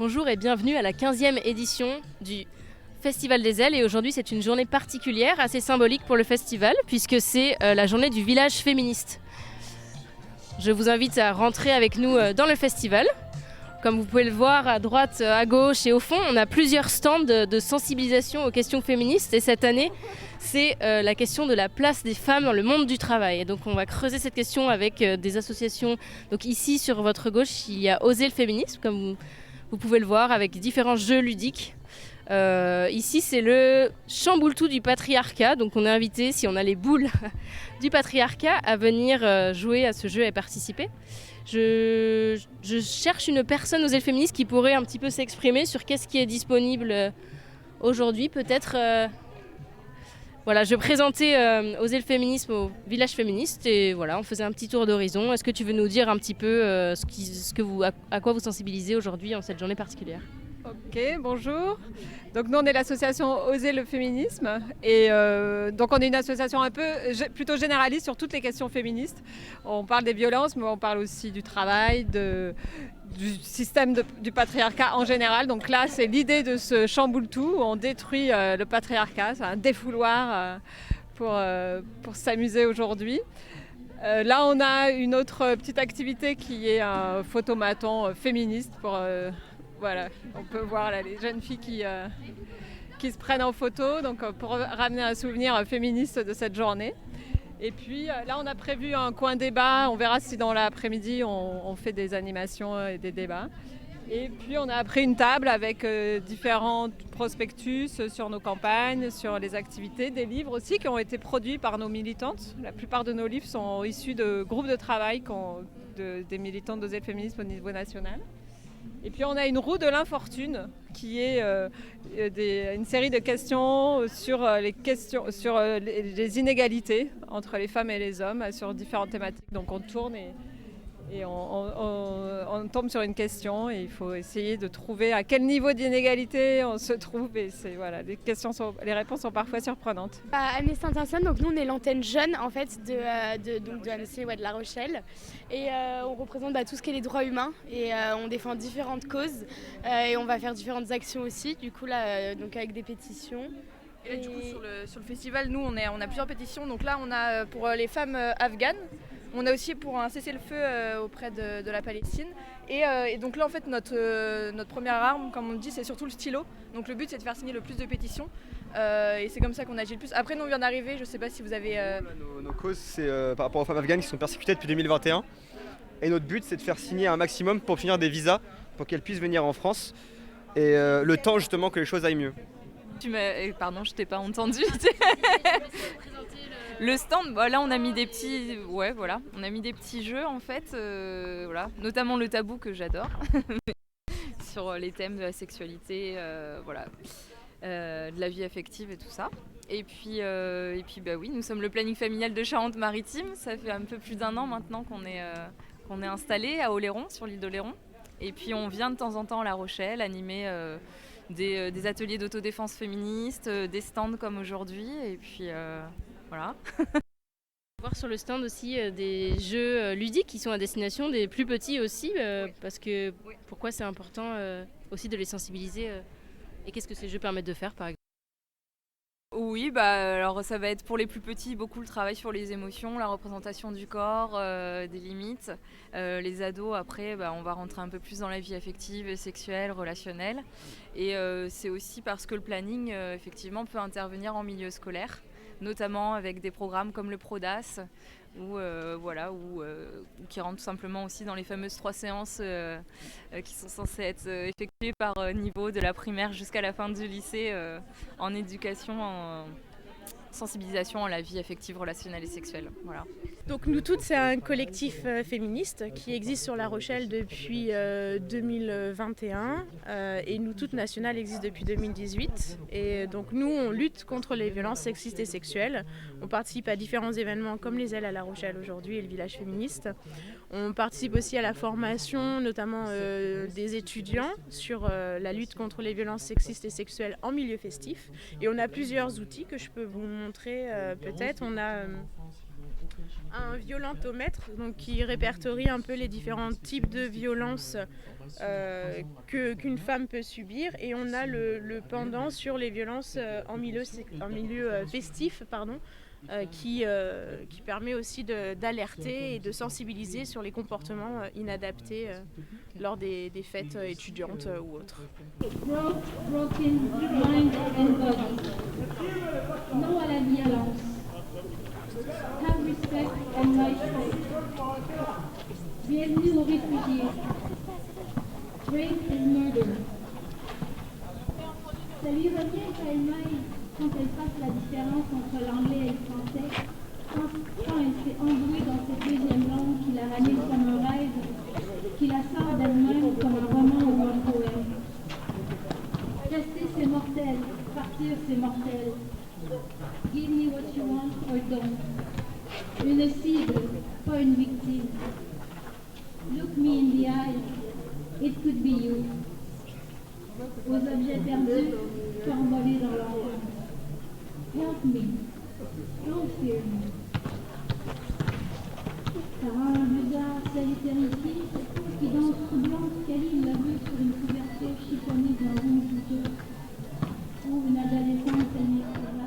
Bonjour et bienvenue à la 15e édition du Festival des Ailes. Et aujourd'hui, c'est une journée particulière, assez symbolique pour le festival, puisque c'est la journée du village féministe. Je vous invite à rentrer avec nous dans le festival. Comme vous pouvez le voir à droite, à gauche et au fond, on a plusieurs stands de sensibilisation aux questions féministes. Et cette année, c'est la question de la place des femmes dans le monde du travail. Et donc on va creuser cette question avec des associations. Donc ici, sur votre gauche, il y a Oser le féminisme, comme vous pouvez le voir, avec différents jeux ludiques. Ici, c'est le chamboule-tout du patriarcat. Donc on est invité, si on a les boules du patriarcat, à venir jouer à ce jeu et participer. Je cherche une personne Oser le féminisme qui pourrait un petit peu s'exprimer sur qu'est-ce qui est disponible aujourd'hui. Peut-être, voilà, je présentais Oser le féminisme au village féministe et voilà, on faisait un petit tour d'horizon. Est-ce que tu veux nous dire un petit peu à quoi vous sensibilisez aujourd'hui en cette journée particulière ? Ok, bonjour. Donc nous on est l'association Oser le féminisme et donc on est une association un peu plutôt généraliste sur toutes les questions féministes. On parle des violences mais on parle aussi du travail, du système du patriarcat en général. Donc là c'est l'idée de ce chamboule-tout où on détruit le patriarcat, c'est un défouloir pour s'amuser aujourd'hui. Là on a une autre petite activité qui est un photomaton féministe pour... Voilà, on peut voir là, les jeunes filles qui se prennent en photo donc, pour ramener un souvenir féministe de cette journée. Et puis là, on a prévu un coin débat. On verra si dans l'après-midi, on fait des animations et des débats. Et puis, on a pris une table avec différents prospectus sur nos campagnes, sur les activités, des livres aussi qui ont été produits par nos militantes. La plupart de nos livres sont issus de groupes de travail des militantes d'Oser le féminisme au niveau national. Et puis on a une roue de l'infortune qui est une série de questions sur les inégalités entre les femmes et les hommes sur différentes thématiques. Donc on tourne et on tombe sur une question et il faut essayer de trouver à quel niveau d'inégalité on se trouve. Et voilà, les réponses sont parfois surprenantes. Amnesty International, donc nous on est l'antenne jeune en fait de Annecy, de La Rochelle et on représente tout ce qui est les droits humains et on défend différentes causes et on va faire différentes actions aussi du coup là donc avec des pétitions. Et là, du coup sur le festival nous on a plusieurs pétitions, donc là on a pour les femmes afghanes. On a aussi pour un cessez-le-feu auprès de la Palestine. Et donc là, en fait, notre première arme, comme on le dit, c'est surtout le stylo. Donc le but, c'est de faire signer le plus de pétitions. Et c'est comme ça qu'on agit le plus. Après, nous, on vient d'arriver. Je ne sais pas si vous avez... Nos causes, c'est par rapport aux femmes afghanes qui sont persécutées depuis 2021. Et notre but, c'est de faire signer un maximum pour obtenir des visas, pour qu'elles puissent venir en France. Et le temps, justement, que les choses aillent mieux. Pardon, je t'ai pas entendu. Le stand, là on a mis des petits, on a mis des petits jeux en fait, voilà, notamment le tabou que j'adore, sur les thèmes de la sexualité, de la vie affective et tout ça. Et puis oui, nous sommes le planning familial de Charente-Maritime. Ça fait un peu plus d'1 an maintenant qu'on est installé à Oléron, sur l'île d'Oléron. Et puis on vient de temps en temps à La Rochelle animer des ateliers d'autodéfense féministe, des stands comme aujourd'hui, et puis voilà. Voir sur le stand aussi des jeux ludiques qui sont à destination des plus petits aussi, parce que pourquoi c'est important aussi de les sensibiliser et qu'est-ce que ces jeux permettent de faire par exemple ? Oui, alors ça va être pour les plus petits beaucoup le travail sur les émotions, la représentation du corps, des limites. Les ados après, on va rentrer un peu plus dans la vie affective, sexuelle, relationnelle. Et c'est aussi parce que le planning effectivement peut intervenir en milieu scolaire, notamment avec des programmes comme le PRODAS, ou qui rentrent tout simplement aussi dans les fameuses 3 séances qui sont censées être effectuées par niveau de la primaire jusqu'à la fin du lycée en éducation, en sensibilisation à la vie affective, relationnelle et sexuelle. Voilà. Donc nous toutes, c'est un collectif féministe qui existe sur La Rochelle depuis 2021 et nous toutes nationales existe depuis 2018. Et donc nous, on lutte contre les violences sexistes et sexuelles. On participe à différents événements comme les Ailes à La Rochelle aujourd'hui et le village féministe. On participe aussi à la formation, notamment des étudiants sur la lutte contre les violences sexistes et sexuelles en milieu festif. Et on a plusieurs outils que je peux vous montrer peut-être. On a un violentomètre, donc qui répertorie un peu les différents types de violences qu'une femme peut subir, et on a le pendant sur les violences en milieu festif, qui permet aussi d'alerter et de sensibiliser sur les comportements inadaptés lors des fêtes étudiantes ou autres. Broken mind and body. Non à la violence. Have respect and respect. Bienvenue aux réfugiés. Rape is murder. Ça lui revient quand elle fasse la différence entre l'anglais et le français, quand elle s'est engouée dans cette deuxième langue qui la ranime comme un rêve, qui la sort d'elle-même comme un roman ou un poème. Rester c'est mortel, partir c'est mortel. Give me what you want or don't. Une cible, pas une victime. Look me in the eye, it could be you. Aux objets perdus, envolés dans l'enfance. Help me, don't fear me. Ça rend un bizarre, seul et terrifié, qui danse troublante, câline la vue sur une couverture chiffonnée d'un rouge douteux. Ou une adolescente inexplicable.